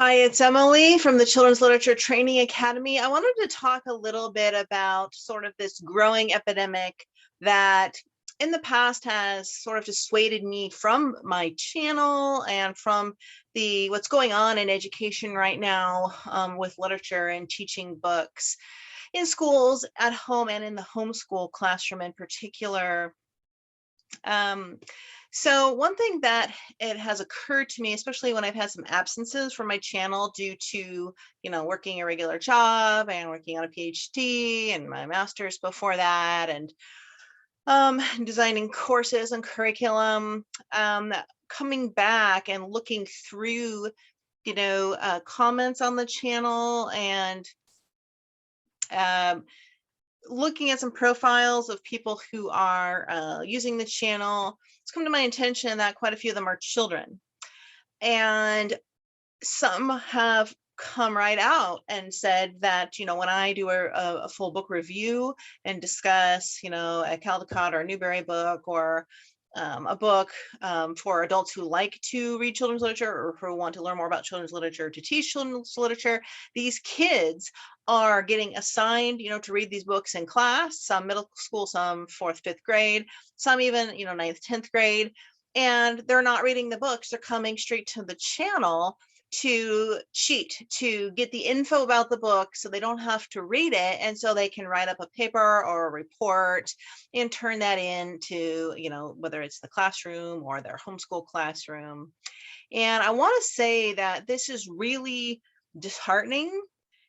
Hi, it's Emily from the Children's Literature Training Academy. I wanted to talk a little bit about sort of this growing epidemic that in the past has sort of dissuaded me from my channel and from what's going on in education right now with literature and teaching books in schools, at home, and in the homeschool classroom in particular. So one thing that it has occurred to me, especially when I've had some absences from my channel due to, working a regular job and working on a PhD and my master's before that, and designing courses and curriculum, coming back and looking through, comments on the channel and looking at some profiles of people who are using the channel. It's come to my attention that quite a few of them are children, and some have come right out and said that, when I do a full book review and discuss, a Caldecott or a Newbery book, or a book for adults who like to read children's literature or who want to learn more about children's literature, to teach children's literature, these kids are getting assigned, to read these books in class, some middle school, some 4th, 5th grade, some even, 9th, 10th grade, and they're not reading the books. They're coming straight to the channel to cheat, to get the info about the book so they don't have to read it, and so they can write up a paper or a report and turn that into, whether it's the classroom or their homeschool classroom. And I want to say that this is really disheartening,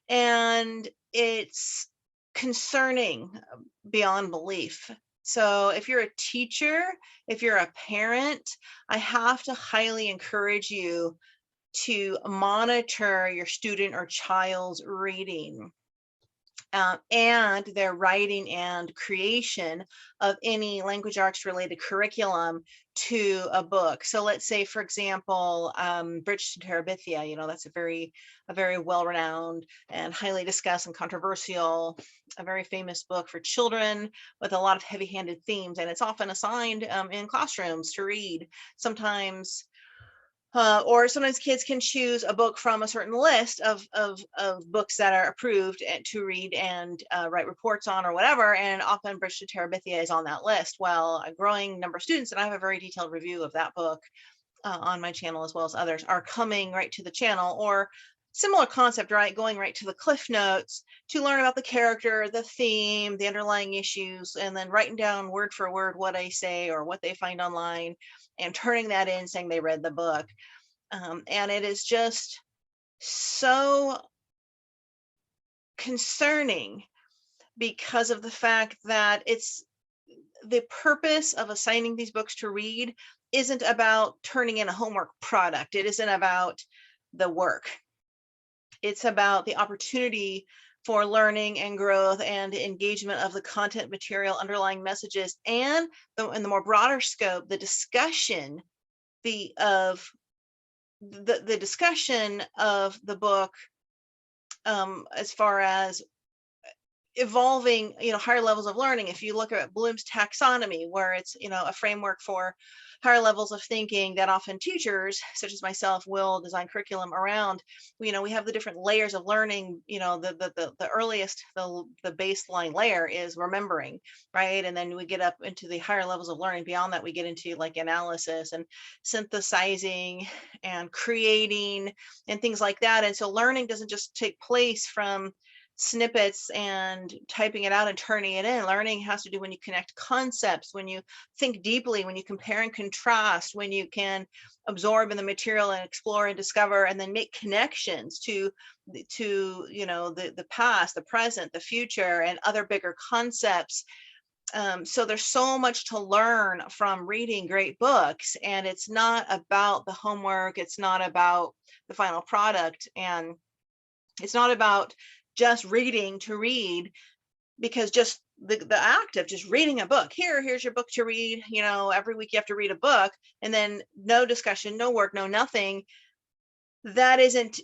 and it's concerning beyond belief. So if you're a teacher, if you're a parent, I have to highly encourage you to monitor your student or child's reading and their writing and creation of any language arts related curriculum to a book. So let's say, for example, Bridge to Terabithia, that's a very well-renowned and highly discussed and controversial, a very famous book for children with a lot of heavy-handed themes, and it's often assigned in classrooms to read. Sometimes or sometimes kids can choose a book from a certain list of books that are approved to read and write reports on or whatever, and often Bridge to Terabithia is on that list. Well, a growing number of students, and I have a very detailed review of that book on my channel as well as others, are coming right to the channel, or similar concept, right? Going right to the Cliffnotes to learn about the character, the theme, the underlying issues, and then writing down word for word what I say or what they find online and turning that in, saying they read the book. And it is just so concerning because of the fact that it's the purpose of assigning these books to read isn't about turning in a homework product. It isn't about the work. It's about the opportunity for learning and growth and engagement of the content material, underlying messages, and in the more broader scope, the discussion of the book as far as evolving, higher levels of learning. If you look at Bloom's taxonomy, where it's, a framework for higher levels of thinking that often teachers, such as myself, will design curriculum around, we have the different layers of learning. The earliest, the baseline layer is remembering, right? And then we get up into the higher levels of learning. Beyond that, we get into like analysis and synthesizing and creating and things like that. And so learning doesn't just take place from snippets and typing it out and turning it in. Learning has to do when you connect concepts, when you think deeply, when you compare and contrast, when you can absorb in the material and explore and discover, and then make connections to the past, the present, the future, and other bigger concepts. So there's so much to learn from reading great books, and it's not about the homework, it's not about the final product, and it's not about just reading to read, because just the act of just reading a book, here's your book to read, every week you have to read a book, and then no discussion, no work, no nothing, that isn't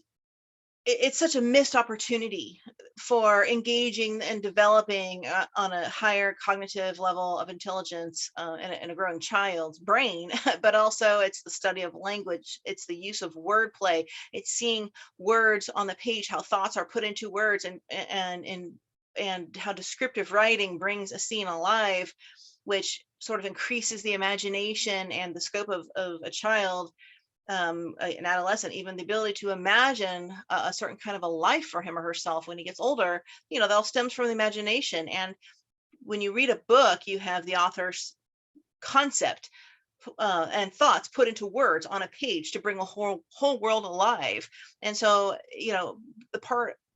it's such a missed opportunity for engaging and developing on a higher cognitive level of intelligence in a growing child's brain. But also it's the study of language, it's the use of wordplay, it's seeing words on the page, how thoughts are put into words, and how descriptive writing brings a scene alive, which sort of increases the imagination and the scope of a child, an adolescent, even the ability to imagine a certain kind of a life for him or herself when he gets older. That all stems from the imagination. And when you read a book, you have the author's concept and thoughts put into words on a page to bring a whole world alive. And so,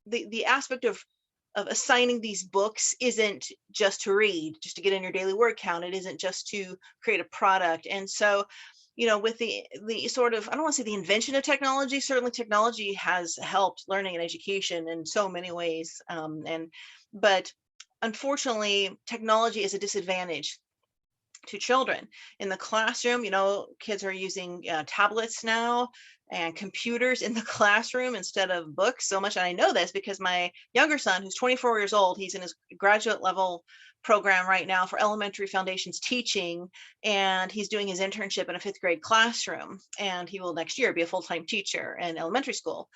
the aspect of assigning these books isn't just to read, just to get in your daily word count. It isn't just to create a product. And so, with the sort of, I don't want to say the invention of technology, certainly technology has helped learning and education in so many ways. But unfortunately, technology is a disadvantage to children in the classroom. Kids are using tablets now and computers in the classroom instead of books so much. And I know this because my younger son, who's 24 years old, he's in his graduate level program right now for elementary foundations teaching, and he's doing his internship in a 5th grade classroom, and he will next year be a full-time teacher in elementary school.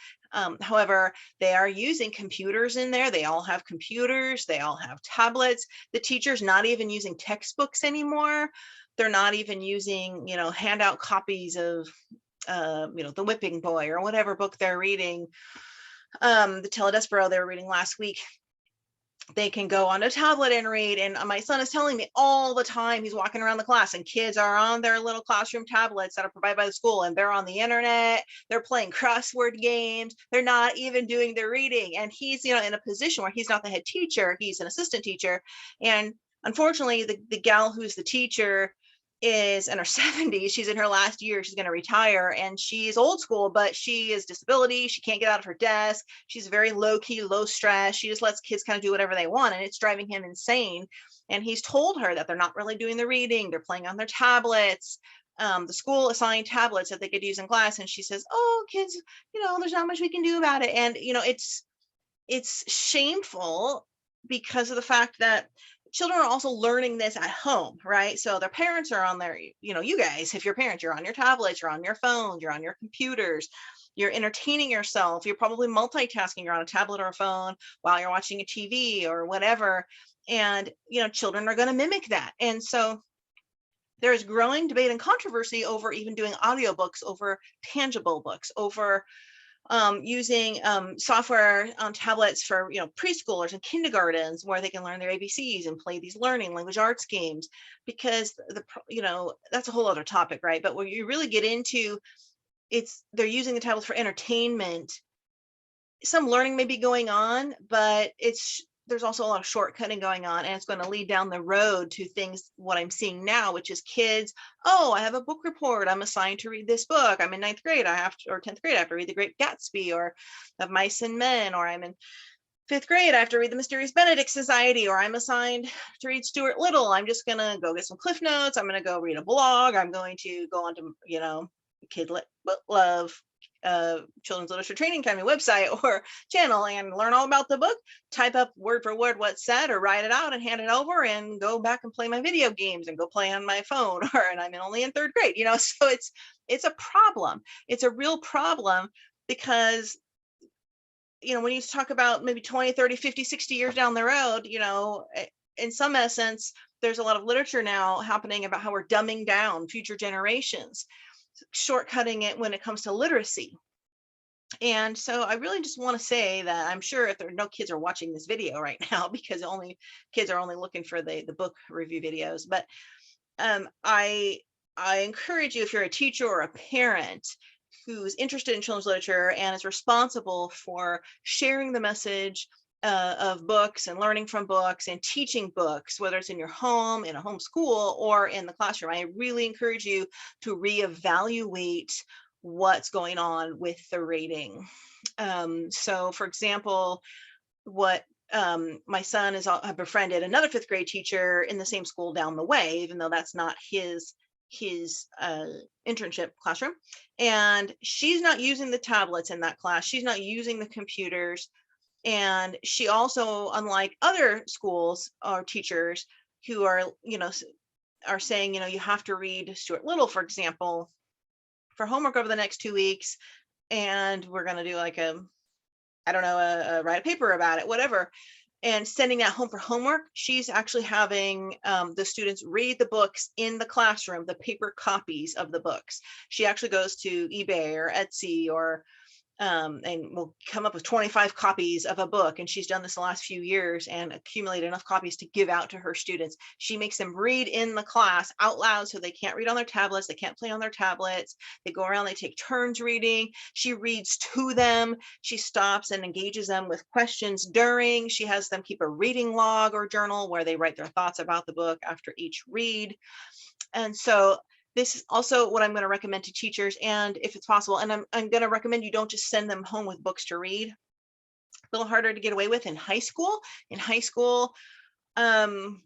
However, they are using computers in there. They all have computers, they all have tablets. The teacher's not even using textbooks anymore. They're not even using, handout copies of The Whipping Boy or whatever book they're reading, the Teledespero they were reading last week. They can go on a tablet and read. And my son is telling me all the time, he's walking around the class and kids are on their little classroom tablets that are provided by the school, and they're on the internet, they're playing crossword games, they're not even doing their reading. And he's, in a position where he's not the head teacher, he's an assistant teacher. And unfortunately, the gal who's the teacher is in her 70s. She's in her last year. She's going to retire, and she's old school, but she is disability. She can't get out of her desk. She's very low key, low stress. She just lets kids kind of do whatever they want, and it's driving him insane. And he's told her that they're not really doing the reading. They're playing on their tablets. The school assigned tablets that they could use in class. And she says, oh, kids, there's not much we can do about it. And, it's shameful because of the fact that children are also learning this at home, right? So their parents are on their, you guys, if you're parents, you're on your tablets, you're on your phones, you're on your computers, you're entertaining yourself, you're probably multitasking, you're on a tablet or a phone while you're watching a TV or whatever. And, children are going to mimic that. And so there is growing debate and controversy over even doing audiobooks, over tangible books, over using software on tablets for preschoolers and kindergartens, where they can learn their ABCs and play these learning language arts games, because that's a whole other topic, right? But when you really get into they're using the tablets for entertainment. Some learning may be going on, but there's also a lot of shortcutting going on, and it's going to lead down the road to things, what I'm seeing now, which is kids, oh, I have a book report, I'm assigned to read this book, I'm in 9th grade, or 10th grade, I have to read The Great Gatsby or Of Mice and Men, or I'm in 5th grade, I have to read The Mysterious Benedict Society, or I'm assigned to read Stuart Little. I'm just going to go get some Cliffnotes, I'm going to go read a blog, I'm going to go onto, Kid Love Children's Literature Training Academy website or channel and learn all about the book, type up word for word what's said, or write it out and hand it over, and go back and play my video games and go play on my phone. And I'm only in 3rd grade, so it's a problem. It's a real problem, because when you talk about maybe 20, 30, 50, 60 years down the road, in some essence, there's a lot of literature now happening about how we're dumbing down future generations, shortcutting it when it comes to literacy. And so I really just want to say that I'm sure if there are no kids are watching this video right now, because kids are only looking for the book review videos. But I encourage you, if you're a teacher or a parent who's interested in children's literature and is responsible for sharing the message of books and learning from books and teaching books, whether it's in your home, in a homeschool, or in the classroom, I really encourage you to reevaluate what's going on with the rating. So, for example, what my son has befriended another 5th grade teacher in the same school down the way, even though that's not his his internship classroom, and she's not using the tablets in that class. She's not using the computers. And she also, unlike other schools or teachers who are, are saying, you have to read Stuart Little, for example, for homework over the next 2 weeks, and we're going to do like I don't know, write a paper about it, whatever, and sending that home for homework. She's actually having the students read the books in the classroom, the paper copies of the books. She actually goes to eBay or Etsy or and will come up with 25 copies of a book. And she's done this the last few years and accumulated enough copies to give out to her students. She makes them read in the class out loud, so they can't read on their tablets. They can't play on their tablets. They go around, they take turns reading. She reads to them. She stops and engages them with questions during. She has them keep a reading log or journal where they write their thoughts about the book after each read. And so this is also what I'm going to recommend to teachers, and if it's possible, and I'm going to recommend you don't just send them home with books to read. A little harder to get away with in high school. In high school, you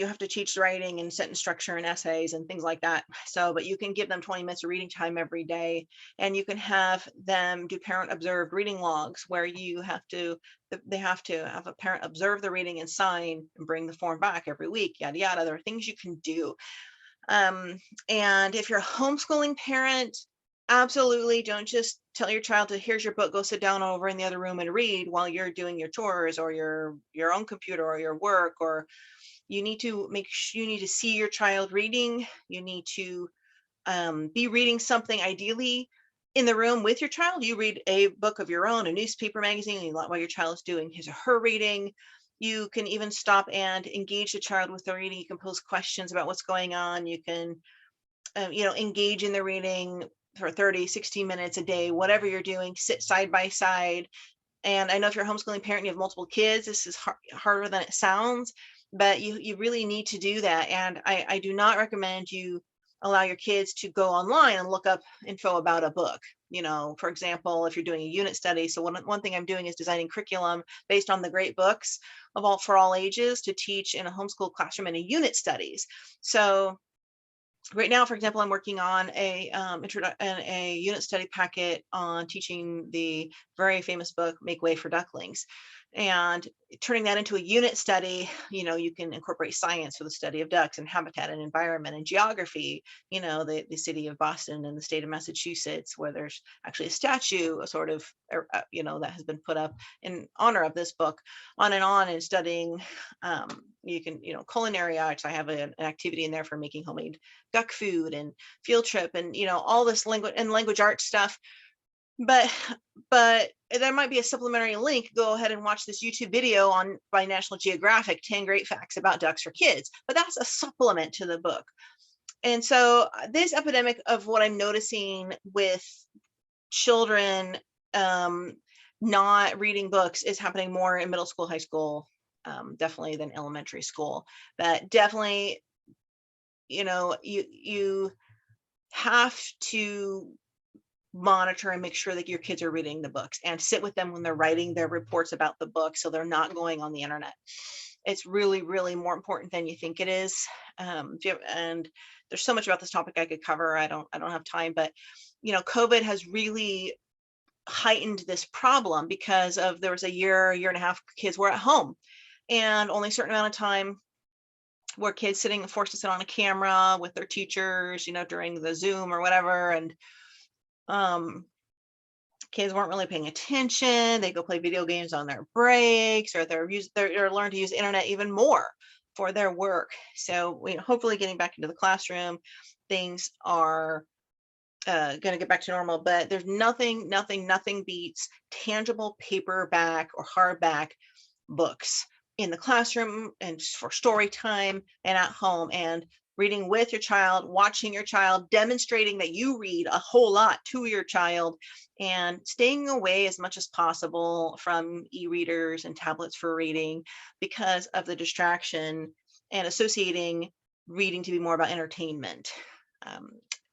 have to teach writing and sentence structure and essays and things like that. So, but you can give them 20 minutes of reading time every day, and you can have them do parent observed reading logs where they have to have a parent observe the reading and sign and bring the form back every week, yada, yada. There are things you can do. And if you're a homeschooling parent, absolutely don't just tell your child to, here's your book, go sit down over in the other room and read while you're doing your chores or your own computer or your work. Or you need to see your child reading. You need to be reading something, ideally in the room with your child. You read a book of your own, a newspaper, magazine, while your child is doing his or her reading. You can even stop and engage the child with the reading. You can pose questions about what's going on. You can, engage in the reading for 30, 60 minutes a day, whatever you're doing. Sit side by side. And I know if you're a homeschooling parent and you have multiple kids, this is harder than it sounds, but you really need to do that. And I do not recommend you allow your kids to go online and look up info about a book. For example, if you're doing a unit study. So one thing I'm doing is designing curriculum based on the great books for all ages to teach in a homeschool classroom in a unit studies. So right now, for example, I'm working on a unit study packet on teaching the very famous book, Make Way for Ducklings. And turning that into a unit study, you can incorporate science for the study of ducks and habitat and environment and geography, the city of Boston and the state of Massachusetts, where there's actually a statue, that has been put up in honor of this book, on and studying. You can, culinary arts. I have an activity in there for making homemade duck food and field trip and, all this language arts stuff. But there might be a supplementary link. Go ahead and watch this YouTube video by National Geographic, 10 great facts about ducks for kids. But that's a supplement to the book. And so this epidemic of what I'm noticing with children not reading books is happening more in middle school, high school, definitely than elementary school. But definitely, you have to monitor and make sure that your kids are reading the books and sit with them when they're writing their reports about the book, so they're not going on the internet. It's really, really more important than you think it is. And there's so much about this topic I could cover. I don't have time, but COVID has really heightened this problem because there was a year and a half kids were at home, and only a certain amount of time were kids forced to sit on a camera with their teachers, during the Zoom or whatever. And kids weren't really paying attention. They go play video games on their breaks, or they're learn to use the internet even more for their work. So hopefully getting back into the classroom, things are going to get back to normal. But there's nothing beats tangible paperback or hardback books in the classroom and for story time and at home, and reading with your child, watching your child, demonstrating that you read a whole lot to your child, and staying away as much as possible from e-readers and tablets for reading because of the distraction, and associating reading to be more about entertainment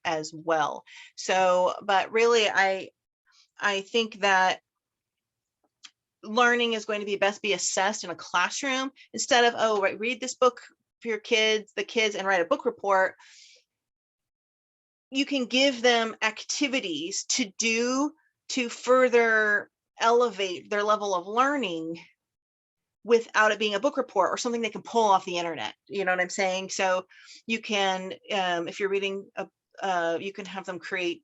as well. So, but really, I think that learning is going to be best be assessed in a classroom instead of, read this book for the kids and write a book report. you can give them activities to do to further elevate their level of learning without it being a book report or something they can pull off the internet. You know what I'm saying? So you can, if you're reading, you can have them create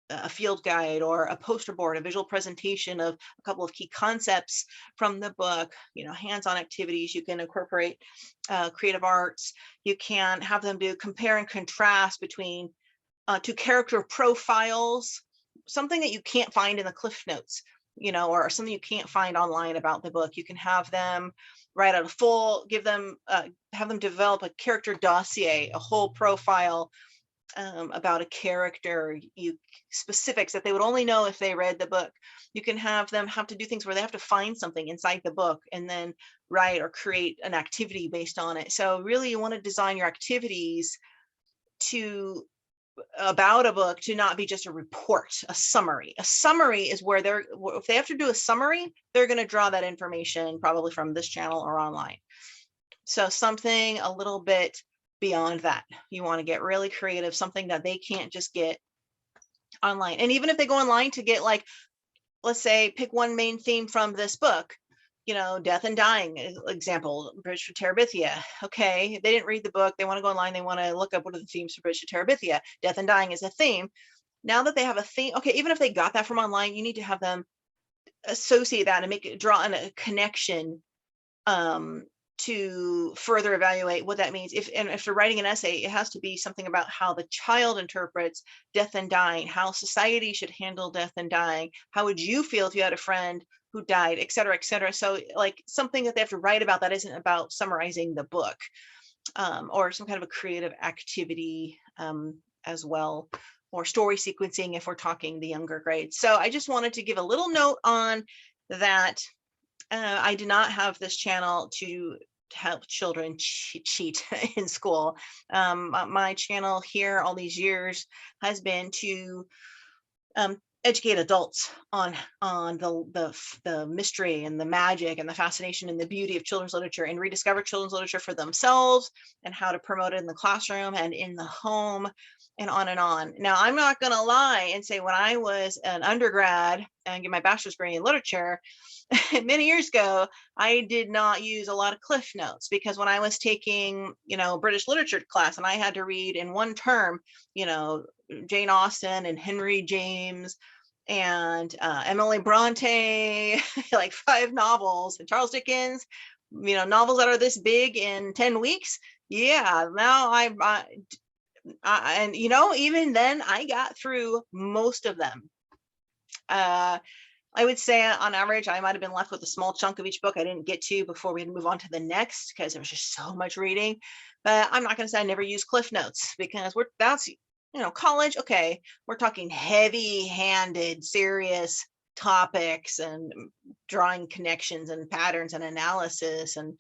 a field guide or a poster board, a visual presentation of a couple of key concepts from the book, hands-on activities. You can incorporate creative arts. You can have them do compare and contrast between two character profiles, something that you can't find in the Cliffnotes, or something you can't find online about the book. You can have them write out a full, have them develop a character dossier, a whole profile about a character, specifics that they would only know if they read the book. You can have them have to do things where they have to find something inside the book and then write or create an activity based on it. So really you want to design your activities about a book to not be just a report, a summary. A summary is where if they have to do a summary, they're going to draw that information probably from this channel or online. So something a little bit beyond that. You want to get really creative, something that they can't just get online. And even if they go online to get, like, let's say, pick one main theme from this book, death and dying, example, Bridge for Terabithia. Okay, they didn't read the book. They want to go online. They want to look up what are the themes for Bridge to Terabithia. Death and dying is a theme. Now that they have a theme, okay, even if they got that from online, you need to have them associate that and draw in a connection to further evaluate what that means. If they're writing an essay, it has to be something about how the child interprets death and dying, how society should handle death and dying. How would you feel if you had a friend who died, et cetera, et cetera. So like something that they have to write about that isn't about summarizing the book, or some kind of a creative activity as well, or story sequencing if we're talking the younger grades. So I just wanted to give a little note on that. I do not have this channel to help children cheat in school. My channel here all these years has been to educate adults on the mystery and the magic and the fascination and the beauty of children's literature, and rediscover children's literature for themselves, and how to promote it in the classroom and in the home, and on and on. Now, I'm not going to lie and say when I was an undergrad and get my bachelor's degree in literature many years ago, I did not use a lot of Cliffnotes, because when I was taking, British literature class and I had to read in one term, Jane Austen and Henry James and Emily Bronte, like 5 novels, and Charles Dickens, novels that are this big in 10 weeks. Yeah, now and even then I got through most of them. I would say on average, I might have been left with a small chunk of each book I didn't get to before we had to move on to the next, because there was just so much reading. But I'm not going to say I never use Cliffnotes, because that's college. Okay, we're talking heavy-handed, serious topics and drawing connections and patterns and analysis and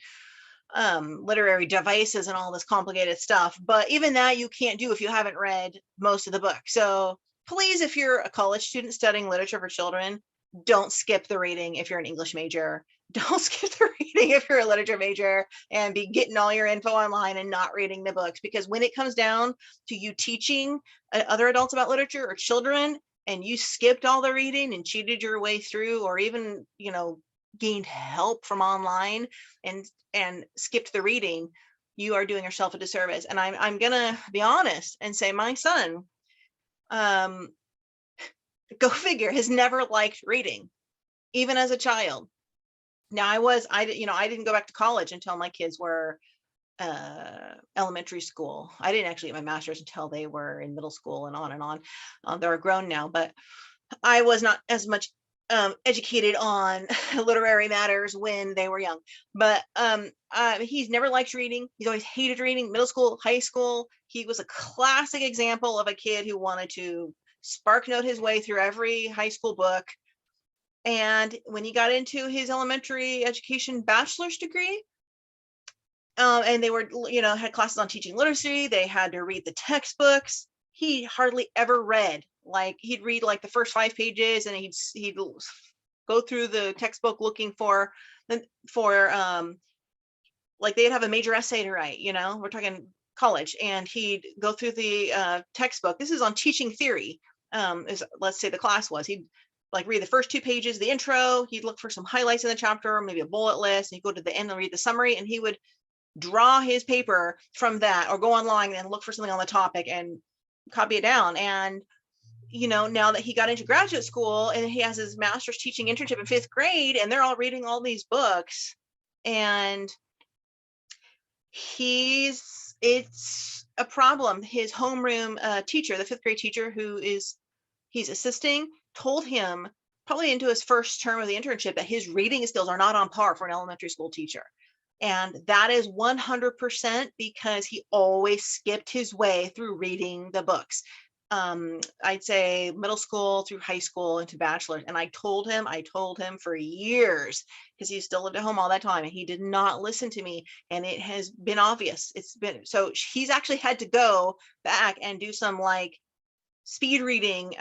literary devices and all this complicated stuff. But even that you can't do if you haven't read most of the book. So please, if you're a college student studying literature for children, don't skip the reading if you're an English major. Don't skip the reading if you're a literature major, and be getting all your info online and not reading the books. Because when it comes down to you teaching other adults about literature or children, and you skipped all the reading and cheated your way through, or even, gained help from online and skipped the reading, you are doing yourself a disservice. And I'm gonna be honest and say my son, go figure, has never liked reading, even as a child. Now I didn't go back to college until my kids were elementary school. I didn't actually get my master's until they were in middle school and on and on. They're grown now, but I was not as much educated on literary matters when they were young. But he's never liked reading. He's always hated reading. Middle school, high school, he was a classic example of a kid who wanted to SparkNote his way through every high school book. And when he got into his elementary education bachelor's degree, and they were, had classes on teaching literacy, they had to read the textbooks. He hardly ever read. Like, he'd read like the first 5 pages, and he'd go through the textbook looking for like they'd have a major essay to write. We're talking college, and he'd go through the textbook. This is on teaching theory. Let's say the class was, he'd like read the first 2 pages, the intro, he'd look for some highlights in the chapter, maybe a bullet list, and he'd go to the end and read the summary, and he would draw his paper from that, or go online and look for something on the topic and copy it down. And now that he got into graduate school and he has his master's teaching internship in 5th grade, and they're all reading all these books, and it's a problem. His homeroom teacher, the 5th grade teacher who he's assisting, told him probably into his first term of the internship that his reading skills are not on par for an elementary school teacher. And that is 100% because he always skipped his way through reading the books. I'd say middle school through high school into bachelor's. And I told him for years, because he still lived at home all that time, and he did not listen to me. And it has been obvious. So he's actually had to go back and do some like speed reading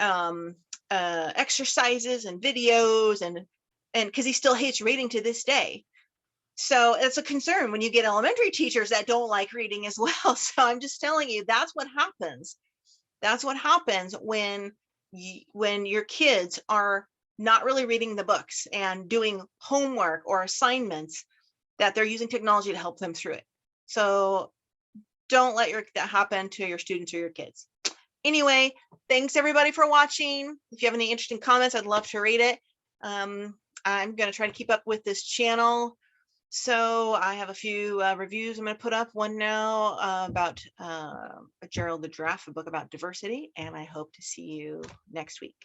exercises and videos, and because he still hates reading to this day. So it's a concern when you get elementary teachers that don't like reading as well. So I'm just telling you, that's what happens. That's what happens when your kids are not really reading the books and doing homework or assignments, that they're using technology to help them through it. So don't let that happen to your students or your kids. Anyway, thanks everybody for watching. If you have any interesting comments, I'd love to read it. I'm going to try to keep up with this channel. So I have a few reviews I'm going to put up. One now about Gerald the Giraffe, a book about diversity, and I hope to see you next week.